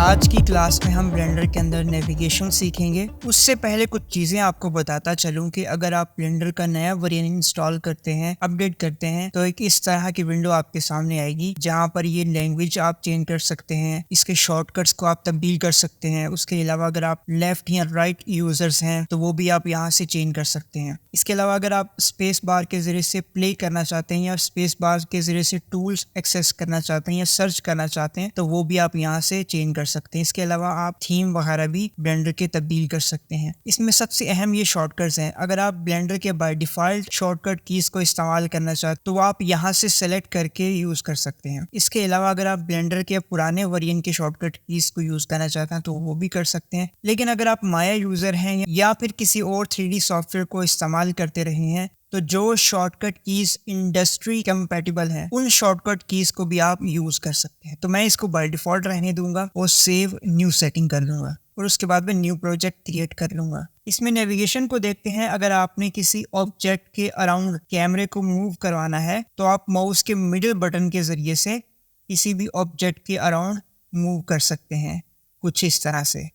आज की क्लास में हम ब्लेंडर के अंदर नेविगेशन सीखेंगे। उससे पहले कुछ चीज़ें आपको बताता चलूं कि अगर आप ब्लेंडर का नया वेरिएंट इंस्टॉल करते हैं, अपडेट करते हैं, तो एक इस तरह की विंडो आपके सामने आएगी जहां पर ये लैंग्वेज आप चेंज कर सकते हैं, इसके शॉर्टकट्स को आप तब्दील कर सकते हैं। उसके अलावा अगर आप लेफ्ट या राइट यूजर्स हैं तो वो भी आप यहाँ से चेंज कर सकते हैं। इसके अलावा अगर आप स्पेस बार के जरिए से प्ले करना चाहते हैं या स्पेस बार के जरिए से टूल्स एक्सेस करना चाहते हैं या सर्च करना चाहते हैं तो वो भी आप यहाँ से चेंज कर सकते हैं। इसके अलावा आप थीम वगैरह भी ब्लेंडर के तब्दील कर सकते हैं। इसमें सबसे अहम ये शॉर्टकट्स हैं। अगर आप ब्लेंडर के बाय डिफॉल्ट शॉर्टकट कीज को इस्तेमाल करना चाहते तो आप यहाँ से सेलेक्ट करके यूज कर सकते हैं। इसके अलावा अगर आप ब्लेंडर के पुराने वेरिएंट के शॉर्टकट कीज को यूज करना चाहते हैं तो वो भी कर सकते हैं। लेकिन अगर आप माया यूजर हैं या फिर किसी और 3D सॉफ्टवेयर को इस्तेमाल करते रहे हैं तो जो शॉर्टकट कीज इंडस्ट्री कंपैटिबल है उन शॉर्टकट कीज को भी आप यूज कर सकते हैं। तो मैं इसको बाय डिफॉल्ट रहने दूंगा और सेव न्यू सेटिंग कर दूंगा और उसके बाद में न्यू प्रोजेक्ट क्रिएट कर लूंगा। इसमें नेविगेशन को देखते हैं। अगर आपने किसी ऑब्जेक्ट के अराउंड कैमरे को मूव करवाना है तो आप माउस के मिडिल बटन के जरिए से किसी भी ऑब्जेक्ट के अराउंड मूव कर सकते हैं कुछ इस तरह से।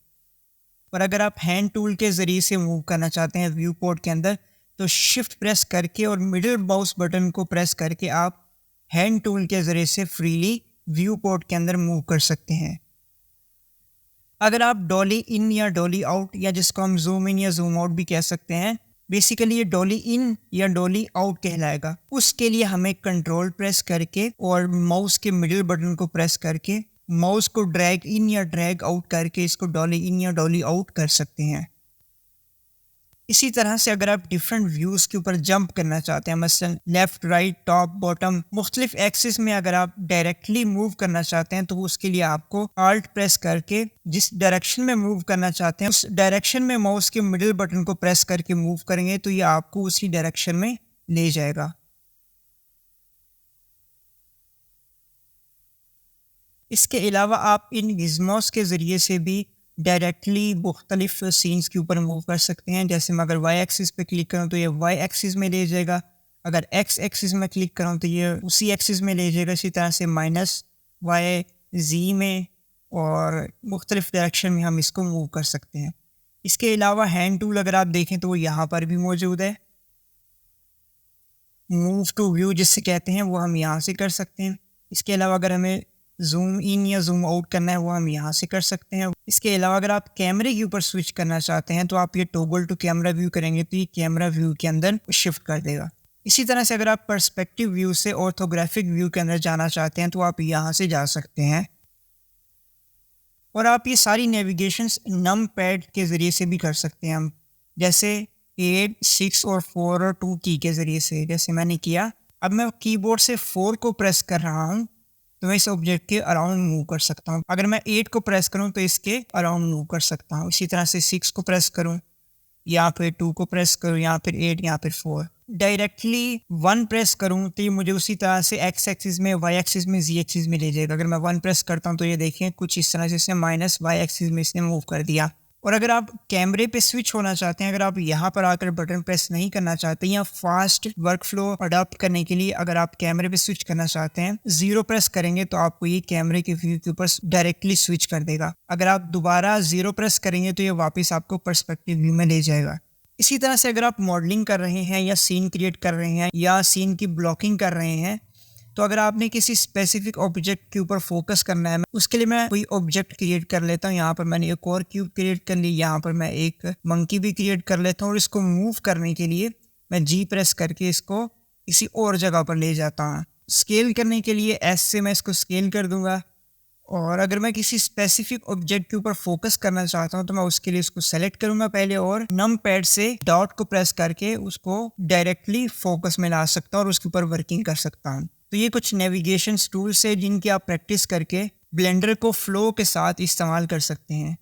और अगर आप हैंड टूल के जरिए से मूव करना चाहते हैं व्यू पोर्ट के अंदर तो शिफ्ट प्रेस करके और मिडिल माउस बटन को प्रेस करके आप हैंड टूल के जरिए से फ्रीली व्यू पोर्ट के अंदर मूव कर सकते हैं। अगर आप डॉली इन या डॉली आउट या जिसको हम जूम इन या जूम आउट भी कह सकते हैं, बेसिकली ये डॉली इन या डॉली आउट कहलाएगा। उसके लिए हमें कंट्रोल प्रेस करके और माउस के मिडिल बटन को प्रेस करके माउस को ड्रैग इन या ड्रैग आउट करके इसको डॉली इन या डॉली आउट कर सकते हैं। इसी तरह से अगर आप डिफरेंट व्यूज के ऊपर जंप करना चाहते हैं, मसलन लेफ्ट, राइट, टॉप, बॉटम, मुख्तलिफ एक्सिस में अगर आप डायरेक्टली मूव करना चाहते हैं तो उसके लिए आपको आल्ट प्रेस करके जिस डायरेक्शन में मूव करना चाहते हैं उस डायरेक्शन में माउस के मिडिल बटन को प्रेस करके मूव करेंगे तो ये आपको उसी डायरेक्शन में ले जाएगा। इसके अलावा आप इन गिज़मोस के ज़रिए से भी डायरेक्टली मुख्तलिफ सीन्स के ऊपर मूव कर सकते हैं। जैसे मैं अगर वाई एक्सिस पे क्लिक करूँ तो ये वाई एक्सिस में ले जाएगा, अगर एक्स एक्सिस में क्लिक करूँ तो ये उसी एक्सिस में ले जाएगा। इसी तरह से माइनस वाई जी में और मुख्तलिफ डायरेक्शन में हम इसको मूव कर सकते हैं। इसके अलावा हैंड टूल अगर आप देखें तो वो यहाँ पर भी मौजूद है। मूव टू व्यू जिससे कहते हैं वो हम यहाँ से कर सकते हैं। इसके अलावा अगर हमें जूम इन या जूम आउट करना है वो हम यहाँ से कर सकते हैं। इसके अलावा अगर आप कैमरे के ऊपर स्विच करना चाहते हैं तो आप ये टॉगल टू कैमरा व्यू करेंगे तो ये कैमरा व्यू के अंदर शिफ्ट कर देगा। इसी तरह से अगर आप पर्सपेक्टिव व्यू से ऑर्थोग्राफिक व्यू के अंदर जाना चाहते हैं तो आप यहाँ से जा सकते हैं। और आप ये सारी नेविगेशंस नम पैड के ज़रिए से भी कर सकते हैं हम, जैसे 8, 6 और 4 और 2 की के ज़रिए से, जैसे मैंने किया। अब मैं कीबोर्ड से 4 को प्रेस कर रहा हूँ तो मैं इस ऑब्जेक्ट के अराउंड मूव कर सकता हूँ। अगर मैं 8 को प्रेस करूँ तो इसके अराउंड मूव कर सकता हूँ। इसी तरह से 6 को प्रेस करूँ या फिर 2 को प्रेस करूँ या फिर 8 या फिर 4। डायरेक्टली 1 प्रेस करूँ तो ये मुझे उसी तरह से एक्स एक्सिस में, वाई एक्सिस में, जी एक्सिस में ले जाएगा। अगर मैं 1 प्रेस करता हूँ तो ये देखें कुछ इस तरह से इसने माइनस वाई एक्सिस में इसने मूव कर दिया। और अगर आप कैमरे पे स्विच होना चाहते हैं, अगर आप यहाँ पर आकर बटन प्रेस नहीं करना चाहते या फास्ट वर्क फ्लो अडॉप्ट करने के लिए अगर आप कैमरे पे स्विच करना चाहते हैं, 0 प्रेस करेंगे तो आपको ये कैमरे के व्यू के ऊपर डायरेक्टली स्विच कर देगा। अगर आप दोबारा 0 प्रेस करेंगे तो ये वापस आपको पर्सपेक्टिव व्यू में ले जाएगा। इसी तरह से अगर आप मॉडलिंग कर रहे हैं या सीन क्रिएट कर रहे हैं या सीन की ब्लॉकिंग कर रहे हैं तो अगर आपने किसी स्पेसिफिक ऑब्जेक्ट के ऊपर फोकस करना है, उसके लिए मैं कोई ऑब्जेक्ट क्रिएट कर लेता हूँ। यहाँ पर मैंने एक और क्यूब क्रिएट कर ली, यहाँ पर मैं एक मंकी भी क्रिएट कर लेता हूँ और इसको मूव करने के लिए मैं जी प्रेस करके इसको किसी और जगह पर ले जाता हूँ। स्केल करने के लिए एस से मैं इसको स्केल कर दूंगा। और अगर मैं किसी स्पेसिफिक ऑब्जेक्ट के ऊपर फोकस करना चाहता हूँ तो मैं उसके लिए उसको सेलेक्ट करूंगा पहले और नम पैड से डॉट को प्रेस करके उसको डायरेक्टली फोकस में ला सकता हूँ और उसके ऊपर वर्किंग कर सकता हूँ। तो ये कुछ नेविगेशन टूल्स है जिनकी आप प्रैक्टिस करके ब्लेंडर को फ्लो के साथ इस्तेमाल कर सकते हैं।